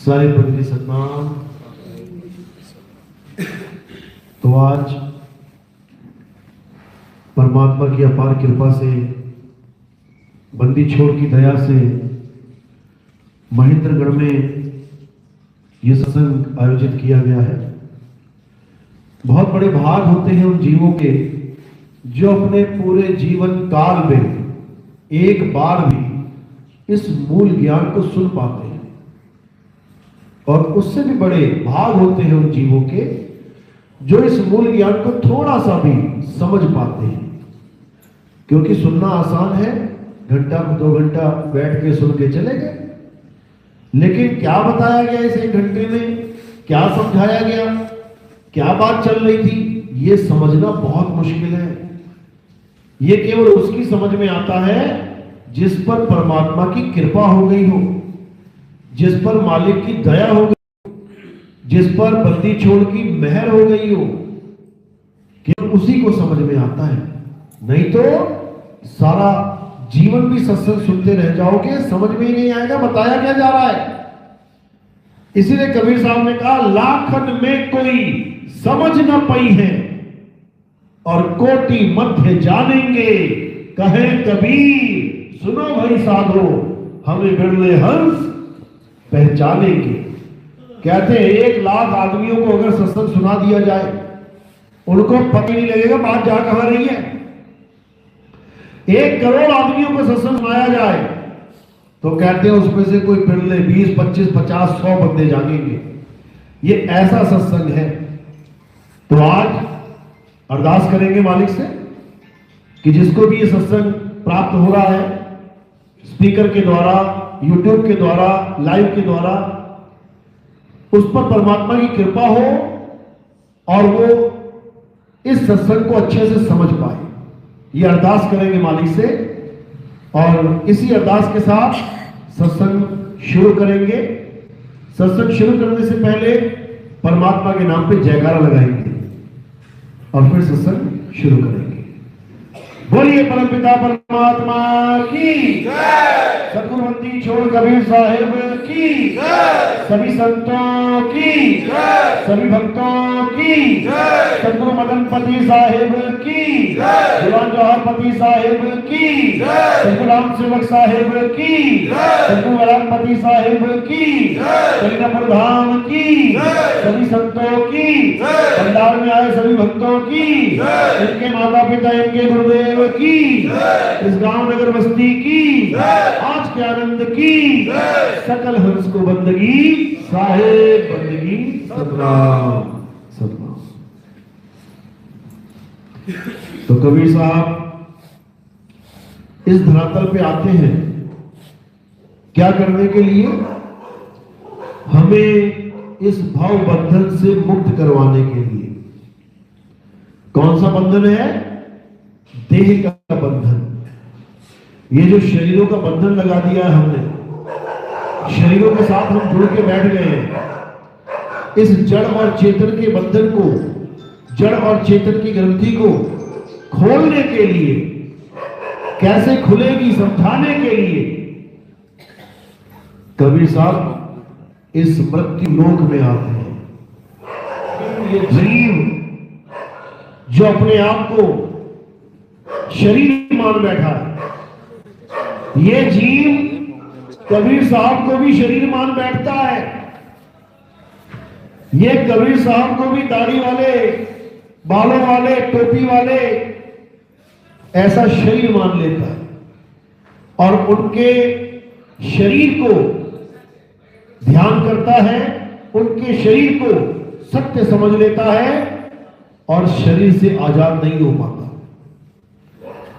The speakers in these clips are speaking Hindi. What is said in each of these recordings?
सारे बंदी सतनाम। तो आज परमात्मा की अपार कृपा से, बंदी छोड़ की दया से महेंद्रगढ़ में यह सत्संग आयोजित किया गया है। बहुत बड़े भाग होते हैं उन जीवों के जो अपने पूरे जीवन काल में एक बार भी इस मूल ज्ञान को सुन पाते हैं, और उससे भी बड़े भाग होते हैं उन जीवों के जो इस मूल ज्ञान को थोड़ा सा भी समझ पाते हैं। क्योंकि सुनना आसान है, घंटा 2 घंटा बैठ के सुन के चले गए, लेकिन क्या बताया गया इस 1 घंटे में, क्या समझाया गया, क्या बात चल रही थी, ये समझना बहुत मुश्किल है। ये केवल उसकी समझ में आता है जिस पर परमात्मा की कृपा हो गई हो, जिस पर मालिक की दया हो गई, जिस पर बंदी छोड़ की मेहर हो गई हो, केवल उसी को समझ में आता है। नहीं तो सारा जीवन भी सत्संग सुनते रह जाओगे, समझ में ही नहीं आएगा बताया क्या जा रहा है। इसीलिए कबीर साहब ने कहा, लाखन में कोई समझ न पाई है और कोटि मध्य जानेंगे, कहे कबीर सुनो भाई साधो, हमें बिरले हंस पहचानेंगे। कहते हैं 1 लाख आदमियों को अगर सत्संग सुना दिया जाए, उनको पता नहीं लगेगा बात जा कहां रही है। 1 करोड़ आदमियों को सत्संग सुनाया जाए तो कहते हैं उसमें से कोई बिरले 20, 25, 50, 100 बंदे जागेंगे। ये ऐसा सत्संग है। तो आज अरदास करेंगे मालिक से कि जिसको भी ये सत्संग प्राप्त हो रहा है, स्पीकर के द्वारा, यूट्यूब के द्वारा, लाइव के द्वारा, उस पर परमात्मा की कृपा हो और वो इस सत्संग को अच्छे से समझ पाए। ये अरदास करेंगे मालिक से, और इसी अरदास के साथ सत्संग शुरू करेंगे। सत्संग शुरू करने से पहले परमात्मा के नाम पे जयकारा लगाएंगे और फिर सत्संग शुरू करेंगे। बोलिए परमपिता परमात्मा की जय, सद्गुरु बंदी छोड़ कबीर साहिब की जय, सभी संतों की जय, सभी भक्तों की जय, सद्गुरु मदनपति साहिब की जय, जुलान जौहरपति साहिब की जय, सद्गुरु राम सेवक साहिब की जय, सद्गुरु वरानपति साहिब की जय, कलीनापुर धाम की जय, सभी संतों की जय, भंडार में आए सभी भक्तों की जय, इनके माता पिता, इनके गुरुदेव की, इस गांव नगर बस्ती की, आज के आनंद की, सकल हंस को बंदगी, साहेब बंदगी, सतनाम सतनाम। तो कबीर साहब इस धरातल पे आते हैं क्या करने के लिए? हमें इस भाव बंधन से मुक्त करवाने के लिए। कौन सा बंधन है? देह का बंधन। ये जो शरीरों का बंधन लगा दिया है हमने, शरीरों के साथ हम जुड़ के बैठ गए हैं। इस जड़ और चेतन के बंधन को, जड़ और चेतन की ग्रंथि को खोलने के लिए, कैसे खुलेगी समझाने के लिए कबीर साहब इस मृत्यु लोक में आते हैं। ये जीव जो अपने आप को शरीर मान बैठा है, ये जीव कबीर साहब को भी शरीर मान बैठता है। ये कबीर साहब को भी दाढ़ी वाले, बालों वाले, टोपी वाले ऐसा शरीर मान लेता है, और उनके शरीर को ध्यान करता है, उनके शरीर को सत्य समझ लेता है और शरीर से आजाद नहीं हो पाता।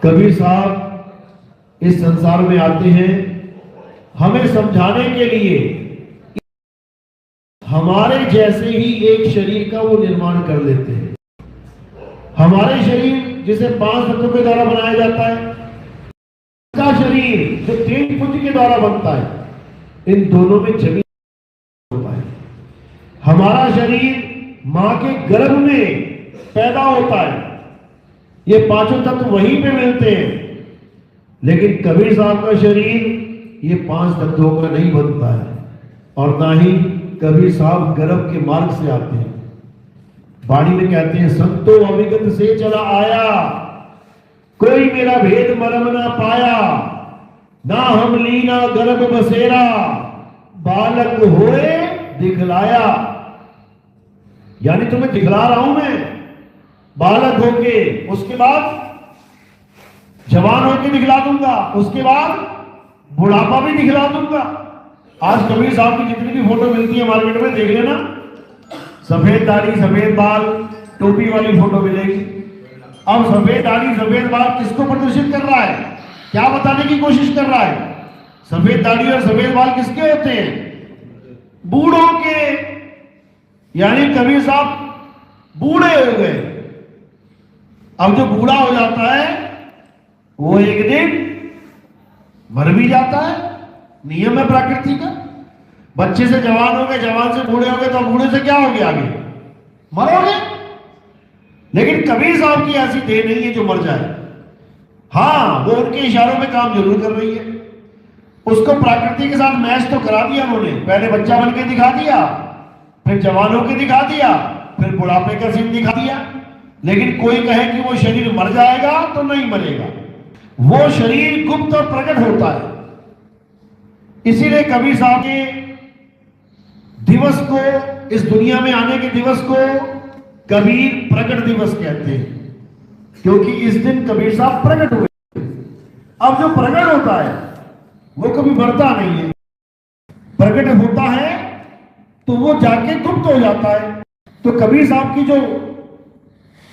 कबीर साहब इस संसार में आते हैं हमें समझाने के लिए। हमारे जैसे ही एक शरीर का वो निर्माण कर लेते हैं। हमारे शरीर जिसे 5 तत्वों के द्वारा बनाया जाता है, का शरीर जो 3 पुंज के द्वारा बनता है, इन दोनों में जमीन होता है। हमारा शरीर मां के गर्भ में पैदा होता है, ये 5 तत्व वहीं पे मिलते हैं। लेकिन कबीर साहब का शरीर ये 5 तत्वों का नहीं बनता है, और ना ही कबीर साहब गर्भ के मार्ग से आते हैं। वाणी में कहते हैं, संतो अविगत से चला आया, कोई मेरा भेद मरम ना पाया, ना हम लीना गर्भ बसेरा, बालक होए दिखलाया। यानी तुम्हें दिखला रहा हूं मैं बालक होके, उसके बाद जवान होके दिखला दूंगा, उसके बाद बुढ़ापा भी दिखला दूंगा। आज कबीर साहब की जितनी भी फोटो मिलती है मार्केट में, देख लेना, सफेद दाढ़ी सफेद बाल टोपी वाली फोटो मिलेगी। अब सफेद दाढ़ी सफेद बाल किसको प्रदर्शित कर रहा है, क्या बताने की कोशिश कर रहा है? सफेद दाढ़ी और सफेद बाल किसके होते हैं? बूढ़ों के। यानी कबीर साहब बूढ़े हो गए। अब जो बूढ़ा हो जाता है वो एक दिन मर भी जाता है, नियम है प्रकृति का। बच्चे से जवान हो गए, जवान से बूढ़े हो गए, तो बूढ़े से क्या हो गया, आगे मरोगे। लेकिन कबीर साहब की ऐसी देह नहीं है जो मर जाए। हाँ, वो उनके इशारों में काम जरूर कर रही है। उसको प्रकृति के साथ मैच तो करा दिया उन्होंने। पहले बच्चा बन के दिखा दिया, फिर जवान होकर दिखा दिया, फिर बुढ़ापे का सीन दिखा दिया। लेकिन कोई कहे कि वो शरीर मर जाएगा तो नहीं मरेगा, वो शरीर गुप्त और प्रकट होता है। इसीलिए कबीर साहब के दिवस को, इस दुनिया में आने के दिवस को कबीर प्रकट दिवस कहते हैं, क्योंकि इस दिन कबीर साहब प्रकट हुए। अब जो प्रकट होता है वो कभी मरता नहीं है। प्रकट होता है तो वो जाके गुप्त हो जाता है। तो कबीर साहब की जो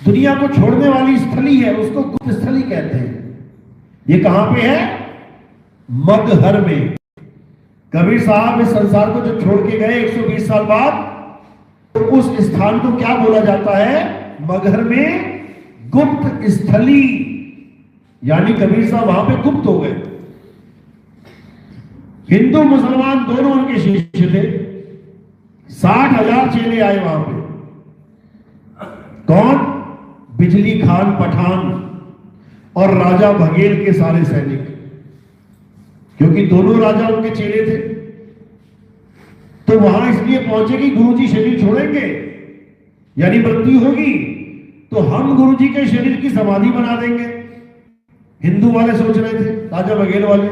दुनिया को छोड़ने वाली स्थली है उसको गुप्त स्थली कहते हैं। ये कहां पे है? मगहर में। कबीर साहब इस संसार को जब छोड़ के गए 120 साल बाद, तो उस स्थान को क्या बोला जाता है? मगहर में गुप्त स्थली। यानी कबीर साहब वहां पे गुप्त हो गए। हिंदू मुसलमान दोनों उनके शिष्य थे। 60,000 चेले आए वहां पे। कौन? बिजली खान पठान और राजा बघेल के सारे सैनिक, क्योंकि दोनों राजा उनके चेले थे। तो वहां इसलिए पहुंचे कि गुरुजी शरीर छोड़ेंगे, यानी मृत्यु होगी, तो हम गुरुजी के शरीर की समाधि बना देंगे। हिंदू वाले सोच रहे थे, राजा बघेल वाले,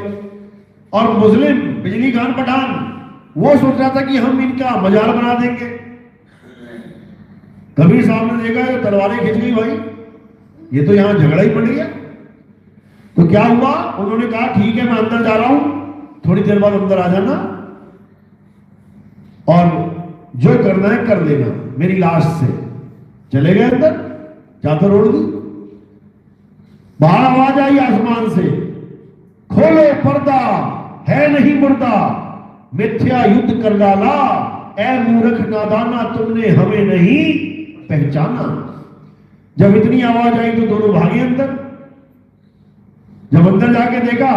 और मुस्लिम बिजली खान पठान वो सोच रहा था कि हम इनका मजार बना देंगे। कबीर साहब ने देखा तो तलवारें खिंच गई, भाई ये तो यहां झगड़ा ही पड़ गया। तो क्या हुआ? उन्होंने कहा ठीक है मैं अंदर जा रहा हूं, थोड़ी देर बाद अंदर आ जाना और जो करना है कर लेना मेरी लाश से। चले गए अंदर, चादर ओढ़ दी। बाहर आवाज आई आसमान से, खोलो पर्दा, है नहीं मुर्दा, मिथ्या युद्ध कर डाला, ऐ मूर्ख नादाना तुमने हमें नहीं पहचाना। जब इतनी आवाज आई तो दोनों भागे अंदर। जब अंदर जाके देखा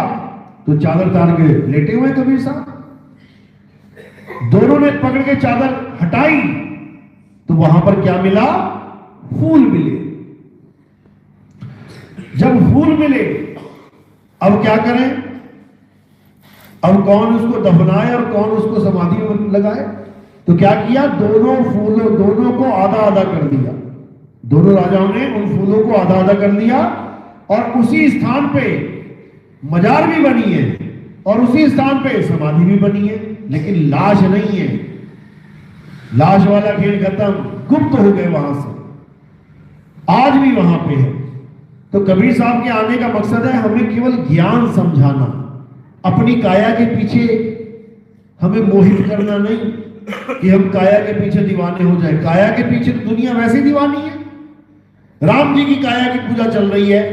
तो चादर तान के लेटे हुए कबीर साहब। दोनों ने पकड़ के चादर हटाई तो वहां पर क्या मिला? फूल मिले। जब फूल मिले अब क्या करें? अब कौन उसको दफनाए और कौन उसको समाधि में लगाए? तो क्या किया? दोनों को आधा आधा कर दिया। दोनों राजाओं ने उन फूलों को आधा आधा कर दिया और उसी स्थान पे मजार भी बनी है और उसी स्थान पे समाधि भी बनी है, लेकिन लाश नहीं है। लाश वाला खेल खत्म, गुप्त हो गए वहां से। आज भी वहां पे है। तो कबीर साहब के आने का मकसद है हमें केवल ज्ञान समझाना, अपनी काया के पीछे हमें मोहित करना नहीं कि हम काया के पीछे दीवाने हो जाए। काया के पीछे तो दुनिया वैसे दीवानी है। राम जी की काया की पूजा चल रही है,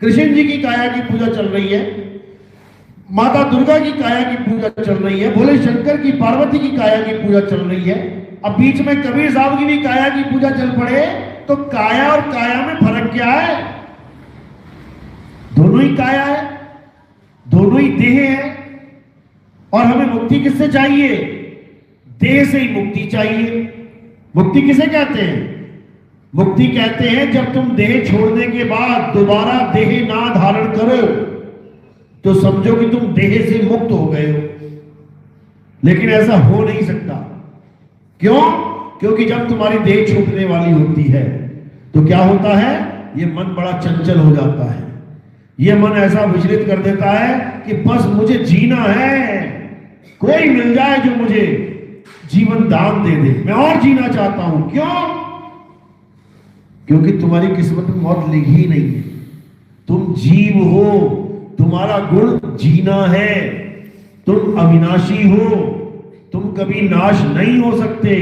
कृष्ण जी की काया की पूजा चल रही है, माता दुर्गा की काया की पूजा चल रही है, भोले शंकर की, पार्वती की काया की पूजा चल रही है। अब बीच में कबीर साहब की भी काया की पूजा चल पड़े तो काया और काया में फर्क क्या है? दोनों ही काया है, दोनों ही देह है। और हमें मुक्ति किससे चाहिए? देह से ही मुक्ति चाहिए। मुक्ति किसे कहते हैं? मुक्ति कहते हैं जब तुम देह छोड़ने के बाद दोबारा देह ना धारण करो तो समझो कि तुम देह से मुक्त हो गए हो। लेकिन ऐसा हो नहीं सकता। क्यों? क्योंकि जब तुम्हारी देह छूटने वाली होती है तो क्या होता है, ये मन बड़ा चंचल हो जाता है। ये मन ऐसा विचलित कर देता है कि बस मुझे जीना है, कोई मिल जाए जो मुझे जीवन दान दे दे, मैं और जीना चाहता हूं। क्यों? क्योंकि तुम्हारी किस्मत में मौत लिखी ही नहीं है। तुम जीव हो, तुम्हारा गुण जीना है, तुम अविनाशी हो, तुम कभी नाश नहीं हो सकते।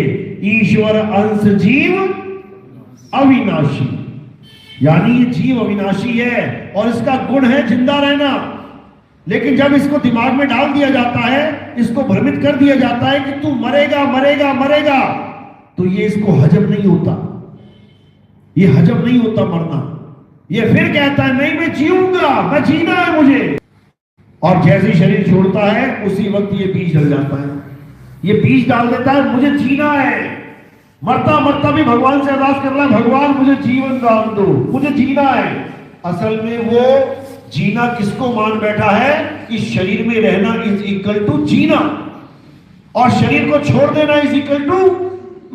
ईश्वर अंश जीव अविनाशी, यानी ये जीव अविनाशी है और इसका गुण है जिंदा रहना। लेकिन जब इसको दिमाग में डाल दिया जाता है, इसको भ्रमित कर दिया जाता है कि तू मरेगा मरेगा मरेगा, तो ये इसको हजम नहीं होता, ये हजम नहीं होता मरना। ये फिर कहता है नहीं मैं जीऊंगा, मैं जीना है मुझे। और जैसे ही शरीर छोड़ता है उसी वक्त ये बीज डल जाता है, ये बीज डाल देता है मुझे जीना है। मरता मरता भी भगवान से अरदास कर रहा है, भगवान मुझे जीवन दान दो, मुझे जीना है। असल में वो जीना किसको मान बैठा है कि शरीर में रहना इज इक्वल टू जीना और शरीर को छोड़ देना इज इक्वल टू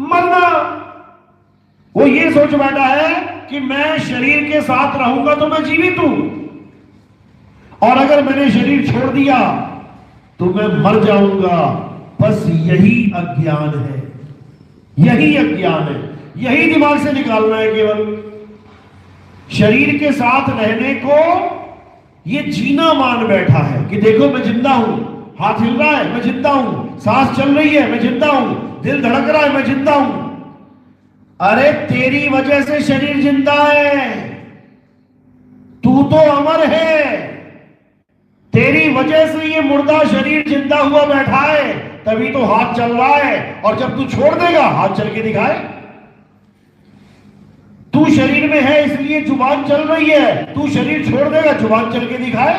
मरना। वो ये सोच बैठा है कि मैं शरीर के साथ रहूंगा तो मैं जीवित हूं, और अगर मैंने शरीर छोड़ दिया तो मैं मर जाऊंगा। बस यही अज्ञान है, यही अज्ञान है, यही दिमाग से निकालना है। केवल शरीर के साथ रहने को ये जीना मान बैठा है कि देखो मैं जिंदा हूं, हाथ हिल रहा है मैं जिंदा हूं, सांस चल रही है मैं जिंदा हूं, दिल धड़क रहा है मैं जिंदा हूं। अरे तेरी वजह से शरीर जिंदा है, तू तो अमर है। तेरी वजह से ये मुर्दा शरीर जिंदा हुआ बैठा है, तभी तो हाथ चल रहा है। और जब तू छोड़ देगा हाथ चल के दिखाए। तू शरीर में है इसलिए जुबान चल रही है, तू शरीर छोड़ देगा जुबान चल के दिखाए।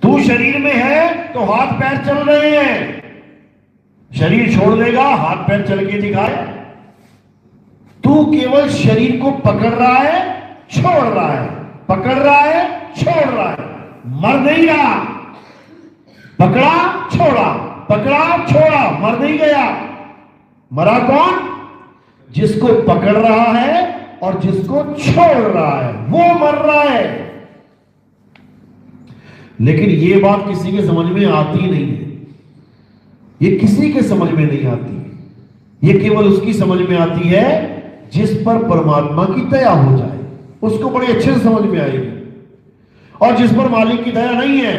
तू शरीर में है तो हाथ पैर चल रहे हैं, शरीर छोड़ देगा हाथ पैर चल के दिखाए। तू केवल शरीर को पकड़ रहा है छोड़ रहा है, पकड़ रहा है छोड़ रहा है, मर नहीं रहा। पकड़ा छोड़ा, पकड़ा छोड़ा, मर नहीं गया। मरा कौन? जिसको पकड़ रहा है और जिसको छोड़ रहा है, वो मर रहा है। लेकिन ये बात किसी के समझ में आती नहीं है, ये किसी के समझ में नहीं आती। ये केवल उसकी समझ में आती है जिस पर परमात्मा की दया हो जाए, उसको बड़े अच्छे से समझ में आएगी। और जिस पर मालिक की दया नहीं है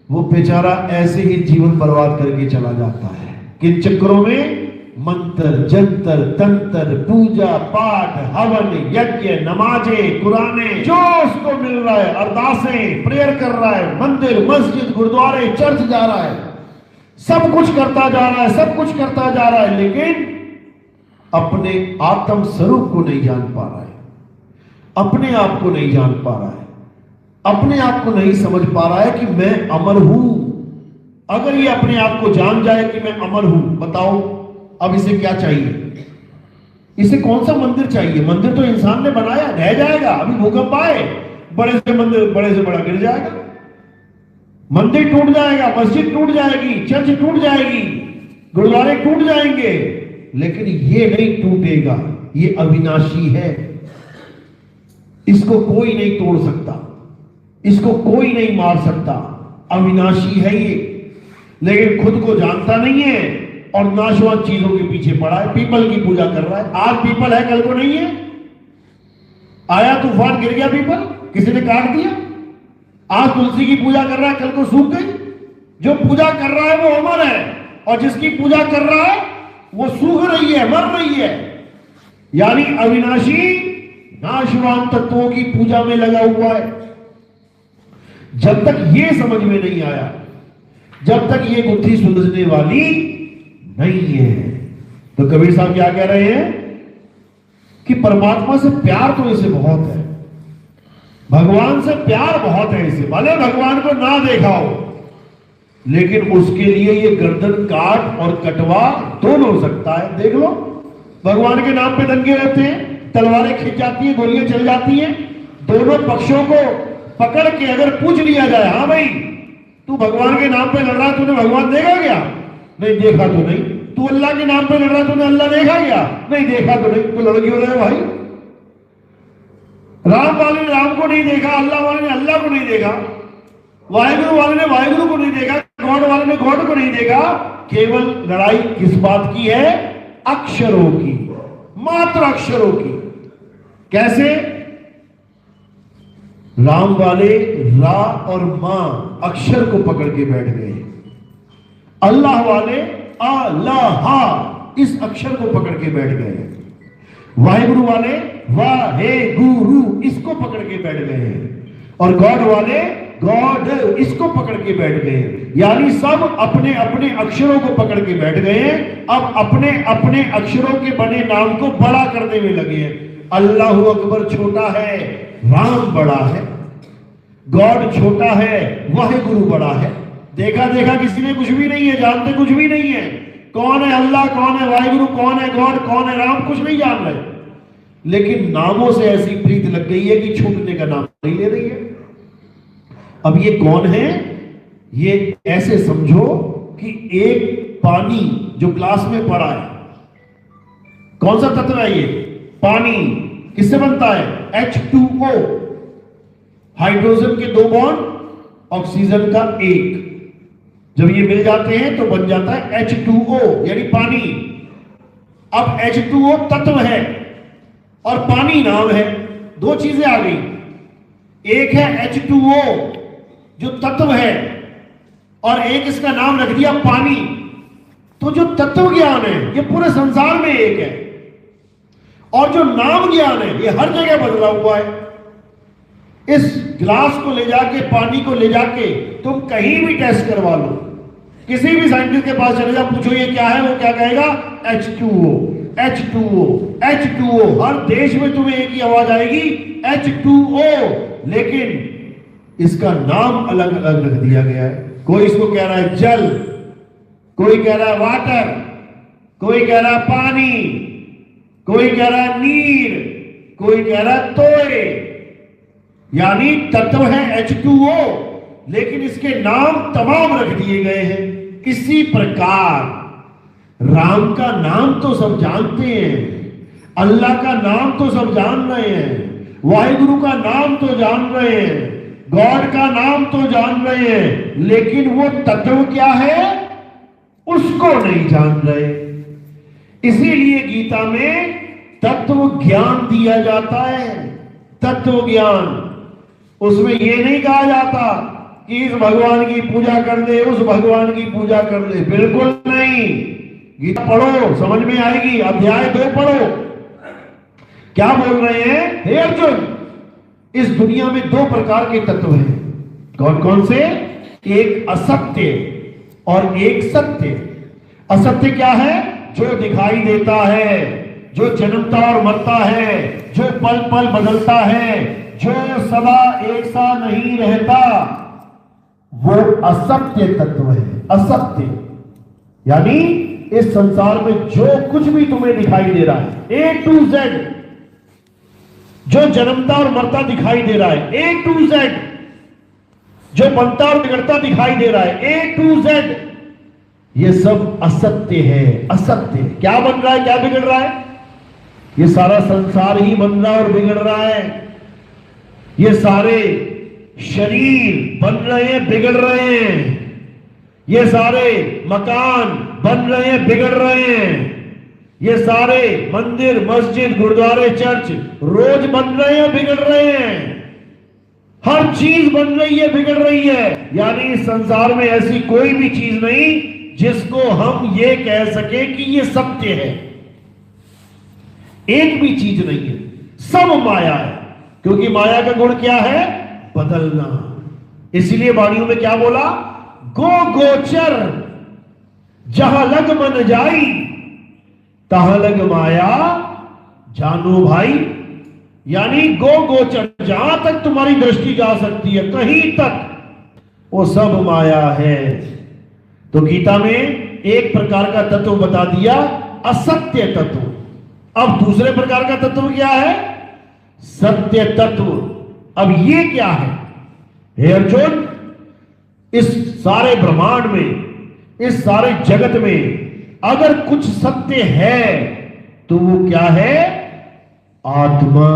वो बेचारा ऐसे ही जीवन बर्बाद करके चला जाता है। किन चक्रों में? मंत्र जंतर तंत्र, पूजा पाठ, हवन, यज्ञ, नमाजे, कुराने, जो उसको मिल रहा है, अरदासें, प्रेयर कर रहा है, मंदिर मस्जिद गुरुद्वारे चर्च जा रहा है, सब कुछ करता जा रहा है, सब कुछ करता जा रहा है, लेकिन अपने आत्म स्वरूप को नहीं जान पा रहा है, अपने आप को नहीं जान पा रहा है, अपने आप को नहीं समझ पा रहा है कि मैं अमर हूं। अगर ये अपने आप को जान जाए कि मैं अमर हूं, बताओ अब इसे क्या चाहिए? इसे कौन सा मंदिर चाहिए? मंदिर तो इंसान ने बनाया, रह जाएगा। अभी भूकंप आए, बड़े से मंदिर बड़े से बड़ा गिर जाएगा, मंदिर टूट जाएगा, मस्जिद टूट जाएगी, चर्च टूट जाएगी, गुरुद्वारे टूट जाएंगे, लेकिन ये नहीं टूटेगा। ये अविनाशी है, इसको कोई नहीं तोड़ सकता, इसको कोई नहीं मार सकता। अविनाशी है ये, लेकिन खुद को जानता नहीं है और नाशवान चीजों के पीछे पड़ा है। पीपल की पूजा कर रहा है, आज पीपल है कल को नहीं है। आया तूफान गिर गया पीपल, किसी ने काट दिया। आज तुलसी की पूजा कर रहा है, कल को सूख गई। जो पूजा कर रहा है वो अमर है, और जिसकी पूजा कर रहा है वो सूख रही है, मर रही है। यानी अविनाशी नाशवान तत्वों की पूजा में लगा हुआ है। जब तक ये समझ में नहीं आया, जब तक ये गुत्थी सुलझने वाली नहीं है, तो कबीर साहब क्या कह रहे हैं कि परमात्मा से प्यार तो इसे बहुत है, भगवान से प्यार बहुत है इसे। भले भगवान को ना देखा हो, लेकिन उसके लिए ये गर्दन काट और कटवा दोनों हो सकता है। देख लो, भगवान के नाम पे दंगे रहते हैं, तलवारें खिंच जाती है, गोलियां चल जाती हैं। दोनों पक्षों को पकड़ के अगर पूछ लिया जाए, हाँ भाई तू भगवान के नाम पे लड़ रहा है, तूने भगवान देखा क्या? नहीं देखा तो नहीं। तू अल्लाह के नाम पे लड़ रहा, तूने अल्लाह देखा क्या? नहीं देखा तो नहीं, तो लड़ क्यों रहे भाई? राम वाले ने राम को नहीं देखा, अल्लाह वाले ने अल्लाह को नहीं देखा, वाहिगुरु वाले ने वाहिगुरु को नहीं देखा, गॉड वाले ने गॉड को नहीं देखा। केवल लड़ाई किस बात की है? अक्षरों की, मात्र अक्षरों की। कैसे? राम वाले रा और मां अक्षर को पकड़ के बैठ गए, अल्लाह वाले अल्लाह इस अक्षर को पकड़ के बैठ गए, वाहिगुरु वाले वाहे गुरु इसको पकड़ के बैठ गए, और गॉड वाले गॉड इसको पकड़ के बैठ गए। यानी सब अपने अपने अक्षरों को पकड़ के बैठ गए। अब अपने अपने अक्षरों के बने नाम को बड़ा करने में लगे हैं। अल्लाह अकबर छोटा है, राम बड़ा है, गॉड छोटा है, वाहिगुरु बड़ा है। देखा देखा किसी ने कुछ भी नहीं है, जानते कुछ भी नहीं है। कौन है अल्लाह, कौन है वाहिगुरु, कौन है गॉड, कौन है राम, कुछ नहीं जान रहे। लेकिन नामों से ऐसी प्रीत लग गई है कि छूटने का नाम नहीं ले रही है। अब ये कौन है? ये ऐसे समझो कि एक पानी जो ग्लास में पड़ा है, कौन सा तत्व है ये? पानी। किससे बनता है? H2O, हाइड्रोजन के 2 बॉन्ड, ऑक्सीजन का 1। जब ये मिल जाते हैं तो बन जाता है H2O यानी पानी। अब H2O तत्व है और पानी नाम है, 2 चीजें आ गई। एक है H2O जो तत्व है, और एक इसका नाम रख दिया पानी। तो जो तत्व ज्ञान है ये पूरे संसार में एक है, और जो नाम ज्ञान है ये हर जगह बदला हुआ है। इस ग्लास को ले जाके, पानी को ले जाके तुम कहीं भी टेस्ट करवा लो, किसी भी साइंटिस्ट के पास चले जाओ, पूछो ये क्या है, वो क्या कहेगा? H2O, H2O, H2O। हर देश में तुम्हें एक ही आवाज आएगी, H2O। लेकिन इसका नाम अलग अलग रख दिया गया है। कोई इसको कह रहा है जल, कोई कह रहा है वाटर, कोई कह रहा है पानी, कोई कह रहा है नीर, कोई कह रहा है तोय। यानी तत्व है H2O, लेकिन इसके नाम तमाम रख दिए गए हैं। इसी प्रकार राम का नाम तो सब जानते हैं, अल्लाह का नाम तो सब जान रहे हैं, वाहिगुरु का नाम तो जान रहे हैं, गॉड का नाम तो जान रहे हैं, लेकिन वो तत्व क्या है उसको नहीं जान रहे। इसीलिए गीता में तत्व ज्ञान दिया जाता है। तत्व ज्ञान, उसमें यह नहीं कहा जाता कि इस भगवान की पूजा कर ले, उस भगवान की पूजा कर ले, बिल्कुल नहीं। गीता पढ़ो, समझ में आएगी। अध्याय 2 पढ़ो, क्या बोल रहे हैं? हे अर्जुन, इस दुनिया में 2 प्रकार के तत्व हैं। कौन कौन से? एक असत्य और एक सत्य। असत्य क्या है? जो दिखाई देता है, जो जन्मता और मरता है, जो पल पल बदलता है, जो सदा एक सा नहीं रहता, वो असत्य तत्व है। असत्य यानी इस संसार में जो कुछ भी तुम्हें दिखाई दे रहा है, A to Z, जो जन्मता और मरता दिखाई दे रहा है, A to Z, जो बनता और बिगड़ता दिखाई दे रहा है, A to Z, ये सब असत्य है। असत्य क्या बन रहा है, क्या बिगड़ रहा है? ये सारा संसार ही बन रहा और बिगड़ रहा है। ये सारे शरीर बन रहे हैं, बिगड़ रहे हैं। ये सारे मकान बन रहे हैं, बिगड़ रहे हैं। ये सारे मंदिर, मस्जिद, गुरुद्वारे, चर्च रोज बन रहे हैं, बिगड़ रहे हैं। हर चीज बन रही है, बिगड़ रही है। यानी इस संसार में ऐसी कोई भी चीज नहीं जिसको हम ये कह सके कि ये सत्य है। एक भी चीज नहीं है, सब माया है। क्योंकि माया का गुण क्या है? बदलना। इसलिए वाणियों में क्या बोला? गो गोचर जहां लग मन जाई, तहां लग माया जानो भाई। यानी गो गोचर, जहां तक तुम्हारी दृष्टि जा सकती है, कहीं तक, वो सब माया है। तो गीता में एक प्रकार का तत्व बता दिया, असत्य तत्व। अब दूसरे प्रकार का तत्व क्या है? सत्य तत्व। अब ये क्या है? हे अर्जुन, इस सारे ब्रह्मांड में, इस सारे जगत में अगर कुछ सत्य है तो वो क्या है? आत्मा।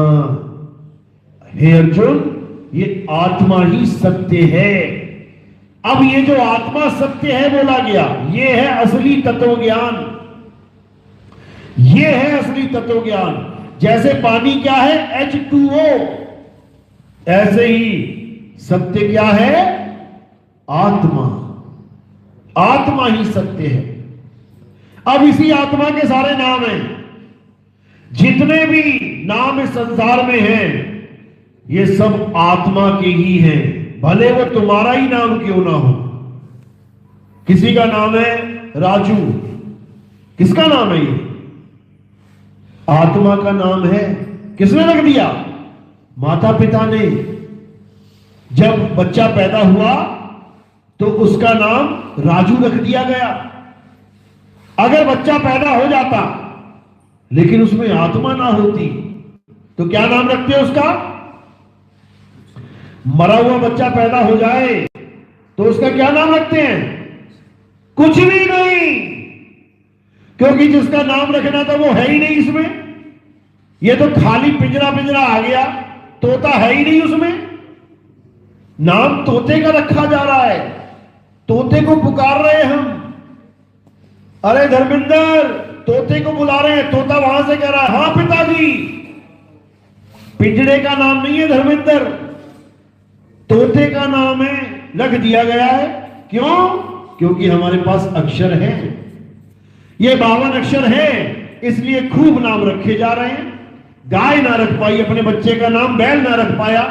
हे अर्जुन, ये आत्मा ही सत्य है। अब ये जो आत्मा सत्य है बोला गया, ये है असली तत्व ज्ञान। ये है असली तत्व ज्ञान। जैसे पानी क्या है? H2O, ऐसे ही सत्य क्या है? आत्मा। आत्मा ही सत्य है। अब इसी आत्मा के सारे नाम हैं। जितने भी नाम इस संसार में हैं, ये सब आत्मा के ही हैं, भले वो तुम्हारा ही नाम क्यों ना हो। किसी का नाम है राजू, किसका नाम है ये? आत्मा का नाम है। किसने रख दिया? माता पिता ने। जब बच्चा पैदा हुआ तो उसका नाम राजू रख दिया गया। अगर बच्चा पैदा हो जाता लेकिन उसमें आत्मा ना होती तो क्या नाम रखते उसका? मरा हुआ बच्चा पैदा हो जाए तो उसका क्या नाम रखते हैं? कुछ भी नहीं, क्योंकि जिसका नाम रखना था वो है ही नहीं इसमें। ये तो खाली पिंजरा पिंजरा आ गया, तोता है ही नहीं उसमें। नाम तोते का रखा जा रहा है, तोते को पुकार रहे हैं हम। अरे धर्मेंद्र, तोते को बुला रहे हैं, तोता वहां से कह रहा है हां पिताजी। पिंजरे का नाम नहीं है धर्मेंद्र, तोते का नाम है, रख दिया गया है। क्यों? क्योंकि हमारे पास अक्षर है। ये 52 अक्षर है, इसलिए खूब नाम रखे जा रहे हैं। गाय ना रख पाई अपने बच्चे का नाम, बैल ना रख पाया,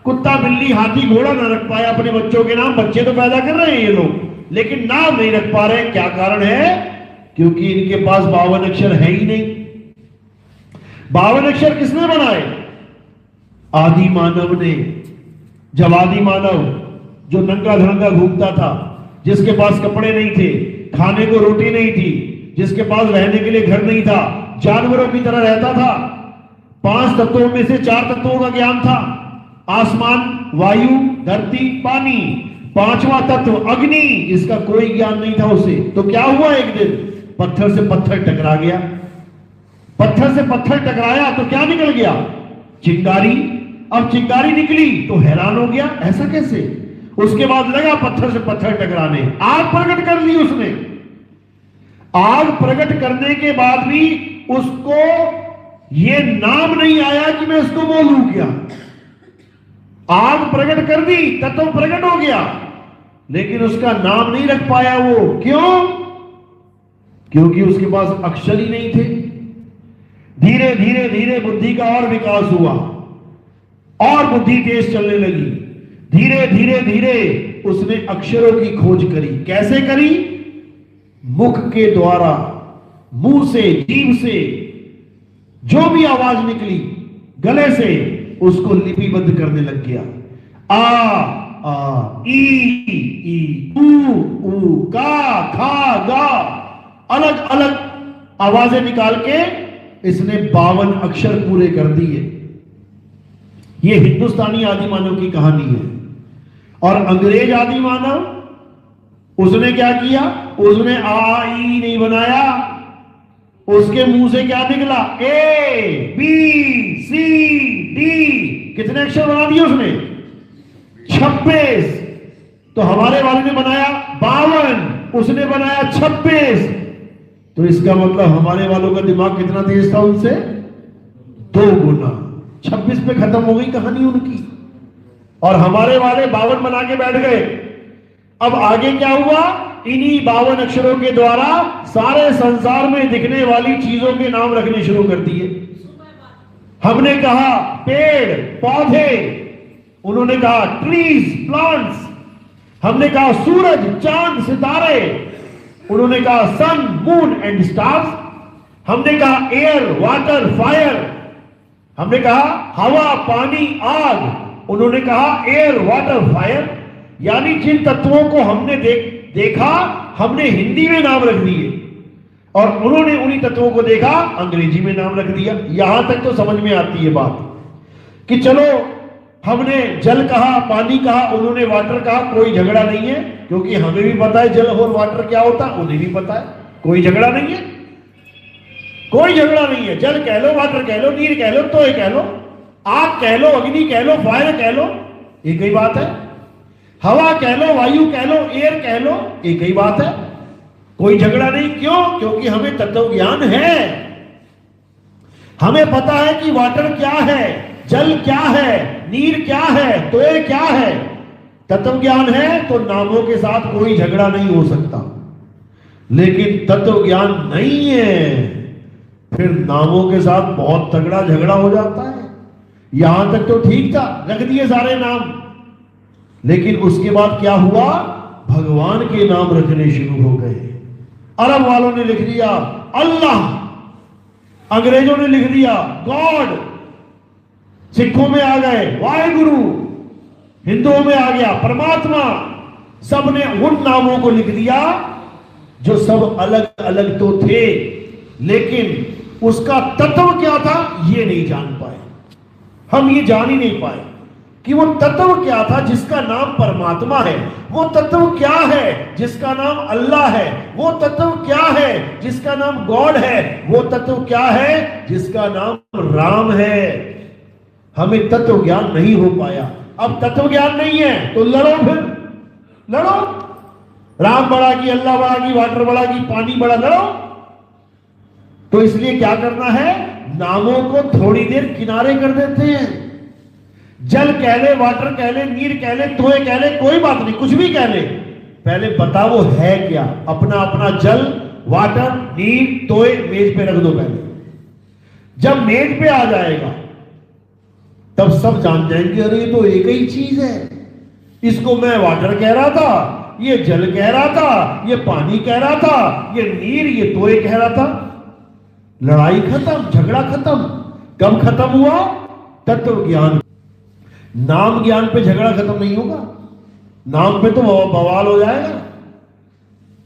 कुत्ता बिल्ली हाथी घोड़ा ना रख पाया अपने बच्चों के नाम। बच्चे तो पैदा कर रहे हैं ये लोग, लेकिन नाम नहीं रख पा रहे। क्या कारण है? क्योंकि इनके पास 52 अक्षर है ही नहीं। 52 अक्षर किसने बनाए? आदि मानव ने। जब आदि मानव जो नंगा धड़ंगा घूमता था, जिसके पास कपड़े नहीं थे, खाने को रोटी नहीं थी, जिसके पास रहने के लिए घर नहीं था, जानवरों की तरह रहता था। 5 तत्वों में से 4 तत्वों का ज्ञान था, आसमान, वायु, धरती, पानी। 5वां तत्व अग्नि, इसका कोई ज्ञान नहीं था उसे। तो क्या हुआ? एक दिन पत्थर से पत्थर टकरा गया। पत्थर से पत्थर टकराया तो क्या निकल गया? चिंगारी। अब चिंगारी निकली तो हैरान हो गया, ऐसा कैसे? उसके बाद लगा पत्थर से पत्थर टकराने, आग प्रकट कर ली उसने। आग प्रकट करने के बाद भी उसको ये नाम नहीं आया कि मैं इसको बोलूं क्या। आग प्रकट कर दी, तत्व प्रकट हो गया, लेकिन उसका नाम नहीं रख पाया वो। क्यों? क्योंकि उसके पास अक्षर ही नहीं थे। धीरे धीरे धीरे बुद्धि का और विकास हुआ और बुद्धि तेज चलने लगी। धीरे धीरे धीरे उसने अक्षरों की खोज करी। कैसे करी? मुख के द्वारा, मुंह से, जीभ से जो भी आवाज निकली गले से, उसको लिपिबद्ध करने लग गया। आ ई ऊ का खा गा, अलग अलग आवाजें निकाल के इसने 52 अक्षर पूरे कर दिए। ये हिंदुस्तानी आदि मानव की कहानी है। और अंग्रेज आदि मानव, उसने क्या किया? उसने आ ई नहीं बनाया, उसके मुंह से क्या निकला? A B C D. कितने अक्षर बना दिए उसने? 26। तो हमारे वाले ने बनाया 52, उसने बनाया 26। तो इसका मतलब हमारे वालों का दिमाग कितना तेज था उनसे? 2 गुना। 26 पे खत्म हो गई कहानी उनकी, और हमारे वाले 52 बना के बैठ गए। अब आगे क्या हुआ? इन्हीं 52 अक्षरों के द्वारा सारे संसार में दिखने वाली चीजों के नाम रखने शुरू कर दिए। हमने कहा पेड़ पौधे, उन्होंने कहा ट्रीज प्लांट्स। हमने कहा सूरज चांद सितारे, उन्होंने कहा सन मून एंड स्टार्स। हमने कहा एयर वाटर फायर, हमने कहा हवा पानी आग, उन्होंने कहा एयर वाटर फायर। यानी जिन तत्वों को हमने देखा, हमने हिंदी में नाम रख दिए, और उन्होंने उन्हीं तत्वों को देखा, अंग्रेजी में नाम रख दिया। यहां तक तो समझ में आती है बात कि चलो हमने जल कहा, पानी कहा, उन्होंने वाटर कहा, कोई झगड़ा नहीं है, क्योंकि हमें भी पता है जल और वाटर क्या होता है, उन्हें भी पता है, कोई झगड़ा नहीं है, कोई झगड़ा नहीं है। जल कह लो, वाटर कह लो, नीर कह लो, तोय कह लो, आग कह लो, अग्नि कह लो, फायर कह लो, एक ही बात है। हवा कह लो, वायु कह लो, एयर कह लो, एक ही बात है। कोई झगड़ा नहीं। क्यों? क्योंकि हमें तत्व ज्ञान है। हमें पता है कि वाटर क्या है, जल क्या है, नीर क्या है, तोय क्या है। तत्व ज्ञान है तो नामों के साथ कोई झगड़ा नहीं हो सकता। लेकिन तत्व ज्ञान नहीं है, फिर नामों के साथ बहुत तगड़ा झगड़ा हो जाता है। यहां तक तो ठीक था, रख दिए सारे नाम, लेकिन उसके बाद क्या हुआ? भगवान के नाम रखने शुरू हो गए। अरब वालों ने लिख दिया अल्लाह, अंग्रेजों ने लिख दिया गॉड, सिखों में आ गए वाहेगुरु, हिंदुओं में आ गया परमात्मा। सबने उन नामों को लिख दिया जो सब अलग अलग तो थे, लेकिन उसका तत्व क्या था ये नहीं जान पाए। हम ये जान ही नहीं पाए कि वो तत्व क्या था जिसका नाम परमात्मा है, वो तत्व क्या है जिसका नाम अल्लाह है, वो तत्व क्या है जिसका नाम गॉड है, वो तत्व क्या है जिसका नाम राम है। हमें तत्व ज्ञान नहीं हो पाया। अब तत्व ज्ञान नहीं है तो लड़ो, फिर लड़ो। राम बड़ा की, अल्लाह बड़ा की, वाटर बड़ा की, पानी बड़ा, लड़ो। तो इसलिए क्या करना है? नामों को थोड़ी देर किनारे कर देते हैं। जल कह ले, वाटर कह ले, नीर कह ले, तोय कह ले, कोई बात नहीं, कुछ भी कह ले, पहले बता वो है क्या। अपना अपना जल, वाटर, नीर, तोय मेज पे रख दो पहले। जब मेज पे आ जाएगा तब सब जान जाएंगे अरे ये तो एक ही चीज है। इसको मैं वाटर कह रहा था, ये जल कह रहा था, ये पानी कह रहा था, ये नीर, ये तोय कह रहा था। लड़ाई खत्म, झगड़ा खत्म। कब खत्म हुआ? तत्व ज्ञान। नाम ज्ञान पे झगड़ा खत्म नहीं होगा, नाम पे तो बवाल हो जाएगा।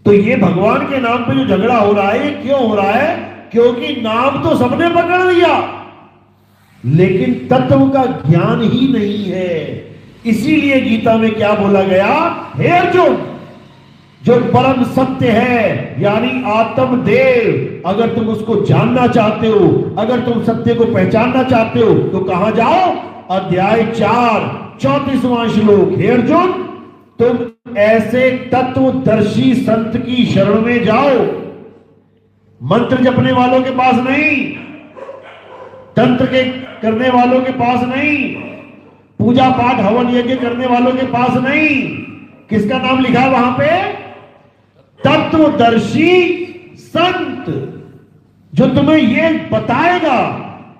तो ये भगवान के नाम पे जो झगड़ा हो रहा है, ये क्यों हो रहा है? क्योंकि नाम तो सबने पकड़ लिया, लेकिन तत्व का ज्ञान ही नहीं है। इसीलिए गीता में क्या बोला गया? हे अर्जुन, जो परम सत्य है यानी आत्मदेव, अगर तुम उसको जानना चाहते हो, अगर तुम सत्य को पहचानना चाहते हो तो कहां जाओ? अध्याय 4 34वां श्लोक। हे अर्जुन, तुम ऐसे तत्वदर्शी संत की शरण में जाओ। मंत्र जपने वालों के पास नहीं, तंत्र के करने वालों के पास नहीं, पूजा पाठ हवन यज्ञ करने वालों के पास नहीं। किसका नाम लिखा है वहां पे? तत्वदर्शी संत, जो तुम्हें यह बताएगा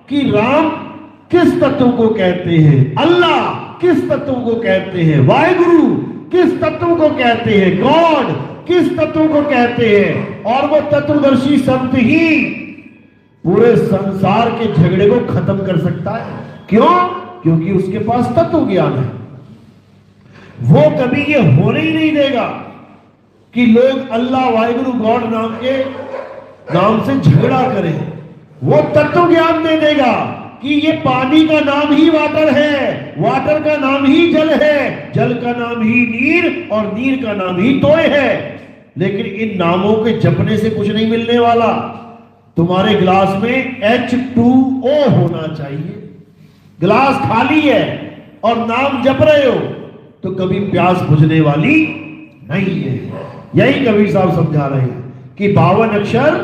कि राम किस तत्व को कहते हैं, अल्लाह किस तत्व को कहते हैं, वाहेगुरु किस तत्व को कहते हैं, गॉड किस तत्व को कहते हैं। और वो तत्वदर्शी संत ही पूरे संसार के झगड़े को खत्म कर सकता है। क्यों? क्योंकि उसके पास तत्व ज्ञान है। वो कभी ये होने ही नहीं देगा कि लोग अल्लाह, वाहिगुरु, गॉड नाम से झगड़ा करें। वो तत्व ज्ञान दे देगा कि ये पानी का नाम ही वाटर है, वाटर का नाम ही जल है, जल का नाम ही नीर, और नीर का नाम ही तोय है। लेकिन इन नामों के जपने से कुछ नहीं मिलने वाला। तुम्हारे गिलास में H2O होना चाहिए। गिलास खाली है और नाम जप रहे हो तो कभी प्यास बुझने वाली नहीं है। यही कबीर साहब समझा रहे हैं कि 52 अक्षर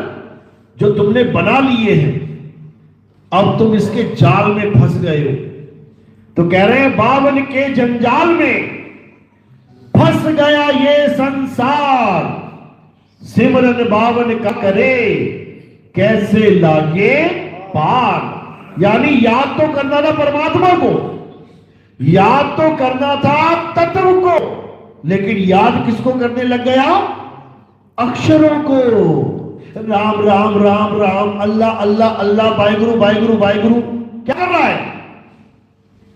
जो तुमने बना लिए हैं, अब तुम इसके जाल में फंस गए हो। तो कह रहे हैं 52 के जंजाल में फंस गया ये संसार, सिमरन 52 का करे कैसे लागे पार। यानी याद तो करना था परमात्मा को, याद तो करना था तत्व को, लेकिन याद किसको करने लग गया? अक्षरों को। राम राम राम राम, अल्लाह अल्लाह अल्लाह, वाहिगुरु वाहिगुरु वाहिगुरु। क्या कर रहा है?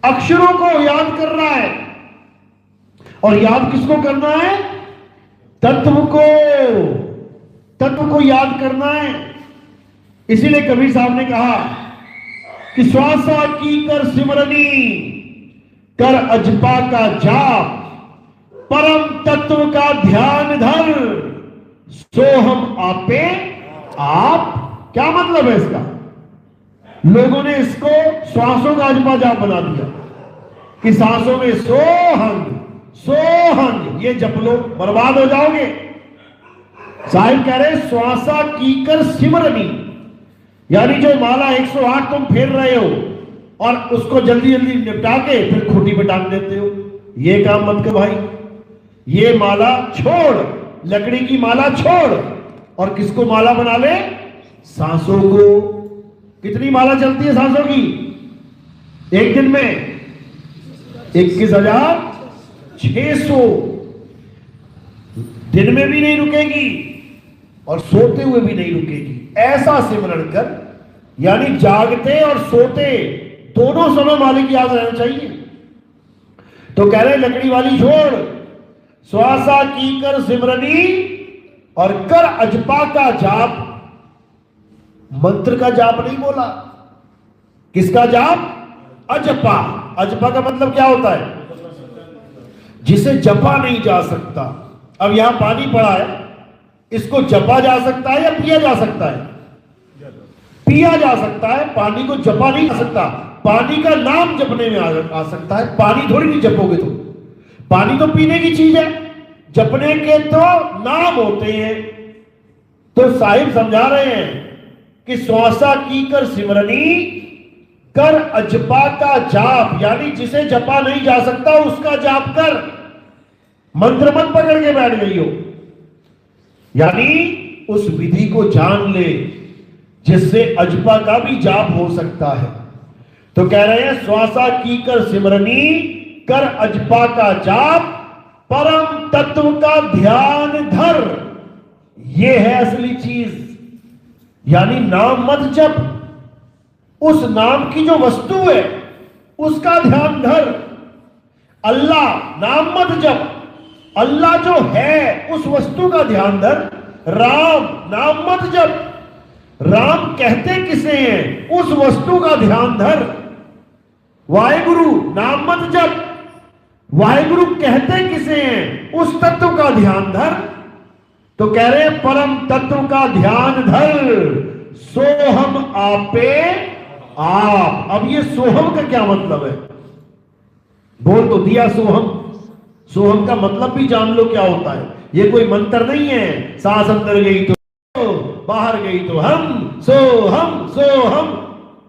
अक्षरों को याद कर रहा है। और याद किसको करना है? तत्व को, तत्व को याद करना है। इसीलिए कबीर साहब ने कहा कि श्वासा की कर सिमरनी, कर अजपा का जाप, परम तत्व का ध्यान धर, सोहम आपे आप, क्या मतलब है इसका? लोगों ने इसको श्वासों का अजपा जाप बना दिया कि सांसों में सोहंग सोहंग ये जप लो, बर्बाद हो जाओगे। साहिब कह रहे श्वासा कीकर सिमरनी, यानी जो माला 108 तुम फेर रहे हो और उसको जल्दी जल्दी निपटा के फिर खूंटी पे टांग देते हो, ये काम मत करो भाई। ये माला छोड़, लकड़ी की माला छोड़ और किसको माला बना ले? सांसों को। कितनी माला चलती है सांसों की एक दिन में? 21,600। दिन में भी नहीं रुकेगी और सोते हुए भी नहीं रुकेगी। ऐसा सिमरण कर, यानी जागते और सोते दोनों समय मालिक की याद रहना चाहिए। तो कह रहे लकड़ी वाली छोड़, श्वासा की कर सिमरनी और कर अजपा का जाप। मंत्र का जाप नहीं बोला, किसका जाप? अजपा। अजपा का मतलब क्या होता है? जिसे जपा नहीं जा सकता। अब यहां पानी पड़ा है, इसको जपा जा सकता है या पिया जा सकता है? पिया जा सकता है, पानी को जपा नहीं जा सकता। पानी का नाम जपने में आ सकता है, पानी थोड़ी नहीं जपोगे तुम। पानी तो पीने की चीज है, जपने के तो नाम होते हैं। तो साहिब समझा रहे हैं कि श्वासा की कर सिमरनी कर अजपा का जाप, यानी जिसे जपा नहीं जा सकता उसका जाप कर। मंत्र मत पकड़ के बैठ गई हो, यानी उस विधि को जान ले जिससे अजपा का भी जाप हो सकता है। तो कह रहे हैं श्वासा की कर सिमरनी कर अजपा का जाप, परम तत्व का ध्यान धर। यह है असली चीज, यानी नाम मत जप, उस नाम की जो वस्तु है उसका ध्यान धर। अल्लाह नाम मत जप, अल्लाह जो है उस वस्तु का ध्यान धर। राम नाम मत जप, राम कहते किसे हैं उस वस्तु का ध्यान धर। वाहेगुरु नाम मत जप, वाहेगुरु कहते किसे हैं उस तत्व का ध्यान धर। तो कह रहे हैं परम तत्व का ध्यान धर, सोहम आपे आप। अब ये सोहम का क्या मतलब है? बोल तो दिया सोहम। सोहम का मतलब भी जान लो क्या होता है। ये कोई मंत्र नहीं है, सांस अंदर गई तो बाहर गई तो हम सोहम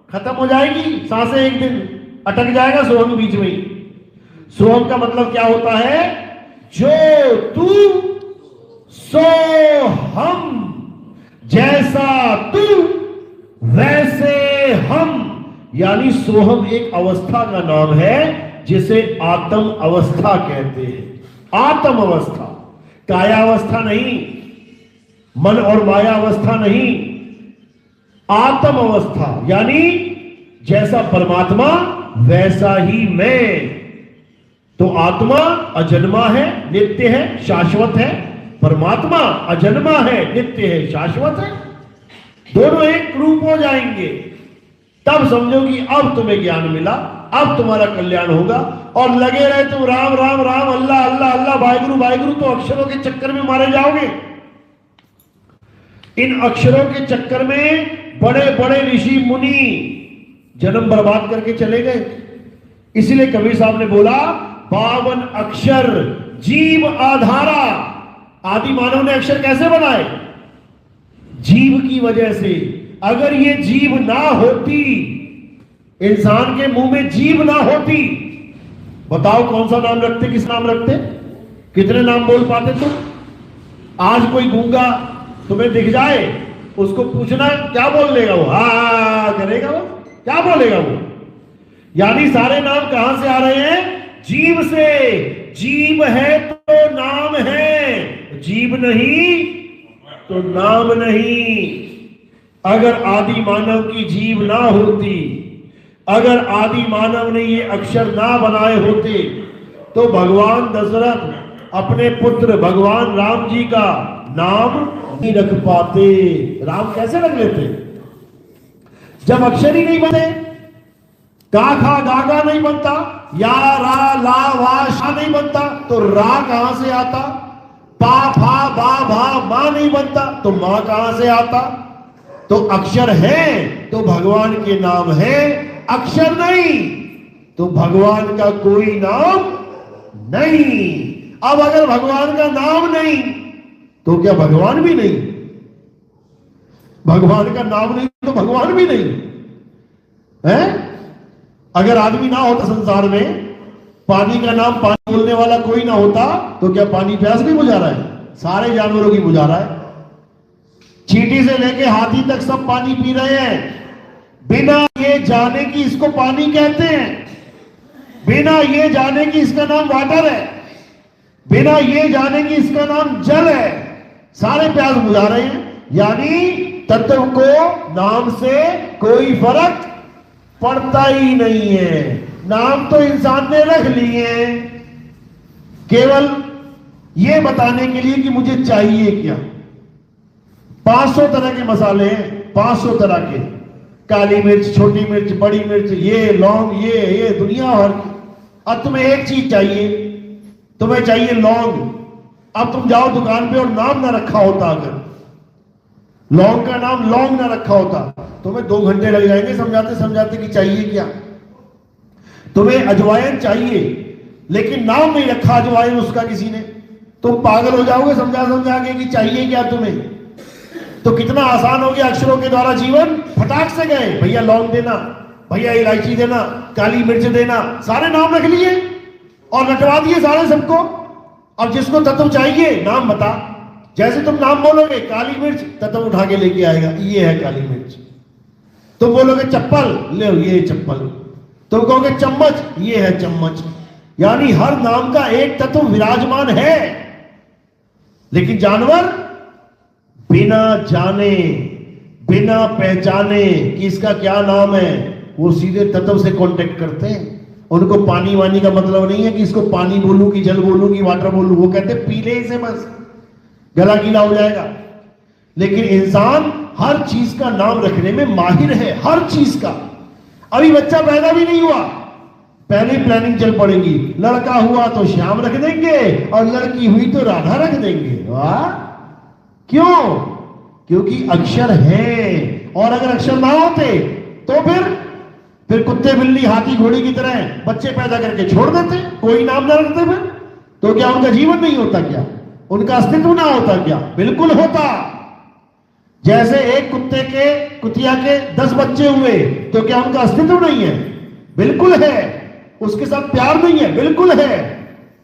खत्म हो जाएगी सांसें, एक दिन अटक जाएगा सोहम बीच में ही। सोहम का मतलब क्या होता है? जो तू सो हम, जैसा तू वैसे हम, यानी सोहम एक अवस्था का नाम है जिसे आत्म अवस्था कहते हैं। आत्म अवस्था, काया अवस्था नहीं, मन और माया अवस्था नहीं, आत्म अवस्था, यानी जैसा परमात्मा वैसा ही मैं। तो आत्मा अजन्मा है, नित्य है, शाश्वत है। परमात्मा अजन्मा है, नित्य है, शाश्वत है। दोनों एक रूप हो जाएंगे, तब समझो कि अब तुम्हें ज्ञान मिला, अब तुम्हारा कल्याण होगा। और लगे रहे तुम राम राम राम, अल्लाह अल्लाह अल्लाह, वाहिगुरु वाहिगुरु, तो अक्षरों के चक्कर में मारे जाओगे। इन अक्षरों के चक्कर में बड़े बड़े ऋषि मुनि जन्म बर्बाद करके चले गए। इसलिए कबीर साहब ने बोला 52 अक्षर जीव आधारा। आदि मानव ने अक्षर कैसे बनाए? जीव की वजह से। अगर ये जीव ना होती, इंसान के मुंह में जीव ना होती, बताओ कौन सा नाम रखते, किस नाम रखते? कितने नाम बोल पाते तुम? आज कोई गूंगा तुम्हें दिख जाए, उसको पूछना क्या बोल लेगा वो? हा करेगा वो, क्या बोलेगा वो? यानी सारे नाम कहां से आ रहे हैं? जीव से। जीव है तो नाम है, जीव नहीं तो नाम नहीं। अगर आदि मानव की जीव ना होती, अगर आदि मानव ने ये अक्षर ना बनाए होते, तो भगवान दशरथ अपने पुत्र भगवान राम जी का नाम नहीं रख पाते। राम कैसे रख लेते जब अक्षर ही नहीं बने? का खा गागा नहीं बनता, या रा ला वा शा नहीं बनता, तो रा कहां से आता? पा फा बा भा मां नहीं बनता तो मां कहां से आता? तो अक्षर है तो भगवान के नाम है, अक्षर नहीं तो भगवान का कोई नाम नहीं। अब अगर भगवान का नाम नहीं तो क्या भगवान भी नहीं? भगवान का नाम नहीं तो भगवान भी नहीं है। अगर आदमी ना होता संसार में, पानी का नाम पानी बोलने वाला कोई ना होता तो क्या पानी प्यास नहीं बुझा रहा है? सारे जानवरों की बुझा रहा है। चींटी से लेके हाथी तक सब पानी पी रहे हैं, बिना ये जाने कि इसको पानी कहते हैं, बिना ये जाने कि इसका नाम वाटर है, बिना ये जाने कि इसका नाम जल है, सारे प्यास बुझा रहे हैं। यानी तत्व को नाम से कोई फर्क पड़ता ही नहीं है। नाम तो इंसान ने रख लिए हैं केवल ये बताने के लिए कि मुझे चाहिए क्या। 500 तरह के मसाले हैं, 500 तरह के, काली मिर्च, छोटी मिर्च, बड़ी मिर्च, ये लौंग, ये दुनिया भर। अब तुम्हें एक चीज चाहिए, तुम्हें चाहिए लौंग। अब तुम जाओ दुकान पे और नाम ना रखा होता, अगर लौंग का नाम लौंग ना रखा होता, तुम्हें 2 घंटे लग जाएंगे समझाते समझाते कि चाहिए क्या। तुम्हें अजवाइन चाहिए लेकिन नाम नहीं रखा अजवाइन उसका किसी ने, तुम पागल हो जाओगे समझा समझा के कि चाहिए क्या तुम्हें। तो कितना आसान हो गया अक्षरों के द्वारा जीवन। फटाक से गए, भैया लौंग देना, भैया इलायची देना, काली मिर्च देना, सारे नाम रख लिए और रटवा दिए सारे सबको। अब जिसको तत्व चाहिए नाम बता, जैसे तुम नाम बोलोगे काली मिर्च, तत्व उठा के लेके आएगा, ये है काली मिर्च। तुम बोलोगे चप्पल, ले ये चप्पल। तुम कहोगे चम्मच, ये है चम्मच। यानी हर नाम का एक तत्व विराजमान है। लेकिन जानवर बिना जाने, बिना पहचाने कि इसका क्या नाम है, वो सीधे तत्व से कांटेक्ट करते हैं। उनको पानी वानी का मतलब नहीं है कि इसको पानी बोलूं कि जल बोलूं कि वाटर बोलूं। वो कहते पी ले इसे, बस गला गीला हो जाएगा। लेकिन इंसान हर चीज का नाम रखने में माहिर है, हर चीज का। अभी बच्चा पैदा भी नहीं हुआ, पहले प्लानिंग चल पड़ेगी। लड़का हुआ तो श्याम रख देंगे और लड़की हुई तो राधा रख देंगे। वाह! क्यों? क्योंकि अक्षर है। और अगर अक्षर ना होते तो फिर कुत्ते बिल्ली हाथी घोड़ी की तरह बच्चे पैदा करके छोड़ देते, कोई नाम ना रखते। फिर तो क्या उनका जीवन नहीं होता क्या? उनका अस्तित्व ना होता क्या? बिल्कुल होता। जैसे एक कुतिया के 10 बच्चे हुए तो क्या उनका अस्तित्व नहीं है? बिल्कुल है। उसके साथ प्यार नहीं है? बिल्कुल है।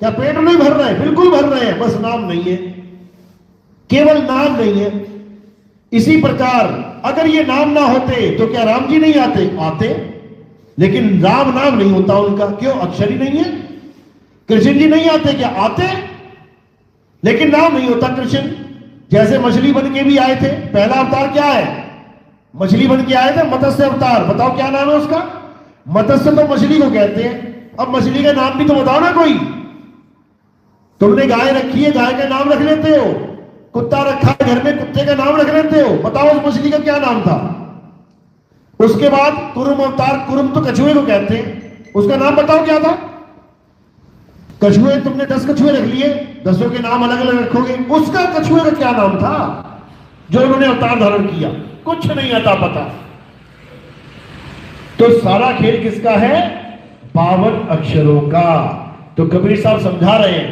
क्या पेट नहीं भर रहे हैं? बिल्कुल भर रहे हैं, बस नाम नहीं है, केवल नाम नहीं है। इसी प्रकार अगर ये नाम ना होते तो क्या राम जी नहीं आते? आते। लेकिन राम नाम नहीं होता उनका, क्यों? अक्षर ही नहीं है। कृष्ण जी नहीं आते क्या? आते, लेकिन नाम नहीं होता कृष्ण। जैसे मछली बन के भी आए थे, पहला अवतार क्या है? मछली बन के आए थे, मत्स्य अवतार। बताओ क्या नाम है उसका? मत्स्य तो मछली को कहते हैं। अब मछली का नाम भी तो बताओ ना कोई। तुमने गाय रखी है, गाय का नाम रख लेते हो। कुत्ता रखा है घर में, कुत्ते का नाम रख लेते हो। बताओ उस मछली का क्या नाम था? उसके बाद कुरुम अवतार, कुरुम तो कछुए को कहते हैं, उसका नाम बताओ क्या था? कछुए, तुमने 10 कछुए रख लिए, 10 के नाम अलग अलग रखोगे, उसका कछुए का क्या नाम था जो उन्होंने अवतार धारण किया? कुछ नहीं आता पता। तो सारा खेल किसका है? 52 अक्षरों का। तो कबीर साहब समझा रहे हैं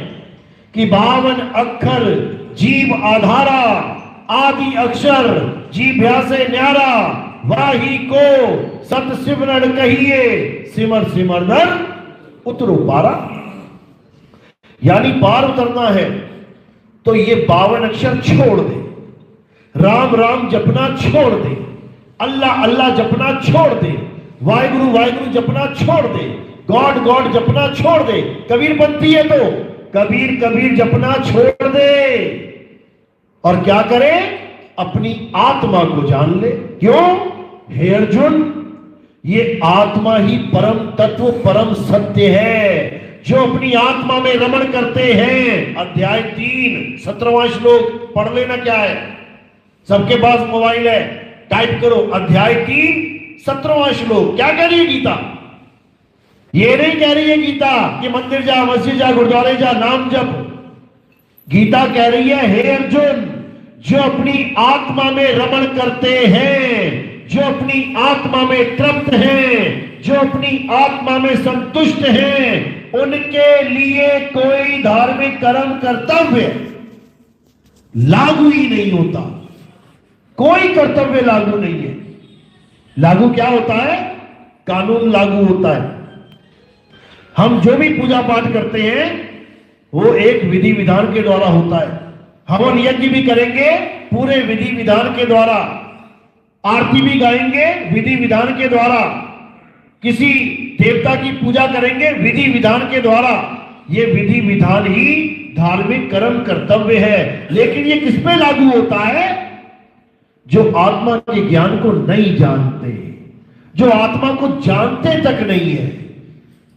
कि 52 अक्षर जीव आधारा, आदि अक्षर जीभ्या से न्यारा, वाही को सत सिमरण कहिए, सिमर सिमर नर उतरो पारा। यानी पार उतरना है तो ये 52 अक्षर छोड़ दे, राम राम जपना छोड़ दे, अल्लाह अल्लाह जपना छोड़ दे, वाहिगुरु वाहिगुरु जपना छोड़ दे, गॉड गॉड जपना छोड़ दे। कबीर बनती है तो कबीर कबीर जपना छोड़ दे और क्या करे? अपनी आत्मा को जान ले। क्यों? हे अर्जुन, ये आत्मा ही परम तत्व परम सत्य है। जो अपनी आत्मा में रमण करते हैं, अध्याय 3 17वां श्लोक पढ़ लेना। क्या है? सबके पास मोबाइल है, टाइप करो अध्याय 3 17वां श्लोक। क्या कह रही है गीता? ये नहीं कह रही है गीता कि मंदिर जा, मस्जिद जा, गुरुद्वारे जा, नाम जप। गीता कह रही है, हे अर्जुन, जो अपनी आत्मा में रमण करते हैं, जो अपनी आत्मा में तृप्त हैं, जो अपनी आत्मा में संतुष्ट हैं, उनके लिए कोई धार्मिक कर्म कर्तव्य लागू ही नहीं होता। कोई कर्तव्य लागू नहीं है। लागू क्या होता है? कानून लागू होता है। हम जो भी पूजा पाठ करते हैं वो एक विधि विधान के द्वारा होता है। हवन यज्ञ भी करेंगे पूरे विधि विधान के द्वारा, आरती भी गाएंगे विधि विधान के द्वारा, किसी देवता की पूजा करेंगे विधि विधान के द्वारा। ये विधि विधान ही धार्मिक कर्म कर्तव्य है। लेकिन ये किस पे लागू होता है? जो आत्मा के ज्ञान को नहीं जानते, जो आत्मा को जानते तक नहीं है,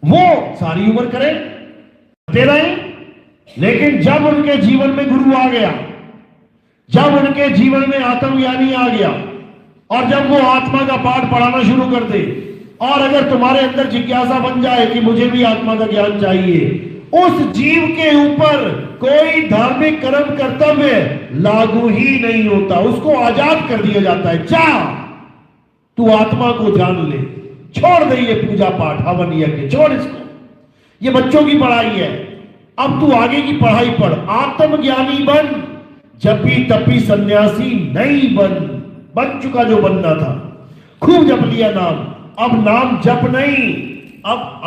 वो सारी उम्र करें, करते रहे। लेकिन जब उनके जीवन में गुरु आ गया, जब उनके जीवन में आत्मज्ञानी आ गया, और जब वो आत्मा का पाठ पढ़ाना शुरू कर दे, और अगर तुम्हारे अंदर जिज्ञासा बन जाए कि मुझे भी आत्मा का ज्ञान चाहिए, उस जीव के ऊपर कोई धार्मिक कर्म कर्तव्य लागू ही नहीं होता। उसको आजाद कर दिया जाता है। जा, तू आत्मा को जान ले, छोड़ दे ये पूजा पाठ हवन यज्ञ, छोड़ इसको, ये बच्चों की पढ़ाई है। अब तू आगे की पढ़ाई पढ़, आत्मज्ञानी बन, जपी तपी सन्यासी नहीं बन चुका जो बनना था। खूब जप लिया नाम, अब नाम जप नहीं, अब